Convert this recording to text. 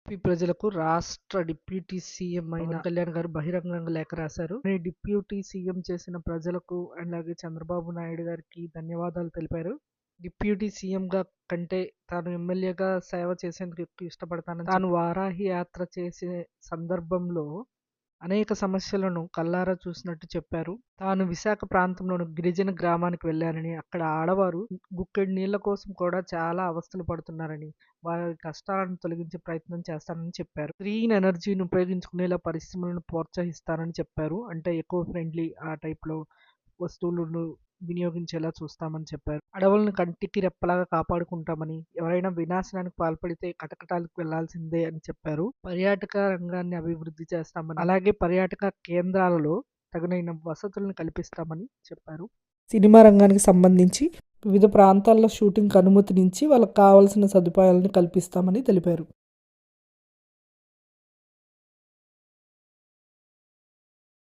AP ప్రజలకు రాష్ట్ర deputy CM అయిన పవన్ కళ్యాణ్ గారు బహిరంగంగా లేఖ రాశారు. డిప్యూటీ సీఎం చేసిన ప్రజలకు అలాగే చంద్రబాబు నాయుడు గారికి ధన్యవాదాలు తెలిపారు. డిప్యూటీ సీఎంగా కంటే తాను ఎమ్మెల్యేగా సేవ చేసేందుకు ఎక్కువ ఇష్టపడతానని తాను వారాహి యాత్ర చేసే సందర్భంలో అనేక సమస్యలను కళ్ళారా చూసినట్టు చెప్పారు. తాను విశాఖ ప్రాంతంలోని గిరిజన గ్రామానికి వెళ్ళానని, అక్కడ ఆడవారు గుక్కెడు నీళ్ల కోసం కూడా చాలా అవస్థలు పడుతున్నారని, వారి కష్టాలను తొలగించే ప్రయత్నం చేస్తానని చెప్పారు. గ్రీన్ ఎనర్జీని ఉపయోగించుకునేలా పరిశ్రమలను ప్రోత్సహిస్తానని చెప్పారు. అంటే ఎకో ఫ్రెండ్లీ ఆ టైప్లో వస్తువులను వినియోగించేలా చూస్తామని చెప్పారు. అడవులను కంటికి రెప్పలాగా కాపాడుకుంటామని, ఎవరైనా వినాశనానికి పాల్పడితే కటకటాలకు వెళ్లాల్సిందే అని చెప్పారు. పర్యాటక రంగాన్ని అభివృద్ధి చేస్తామని, అలాగే పర్యాటక కేంద్రాలలో తగినైన వసతులను కల్పిస్తామని చెప్పారు. సినిమా రంగానికి సంబంధించి వివిధ ప్రాంతాల్లో షూటింగ్కి అనుమతినిచ్చి వాళ్ళకి కావాల్సిన సదుపాయాలను కల్పిస్తామని తెలిపారు.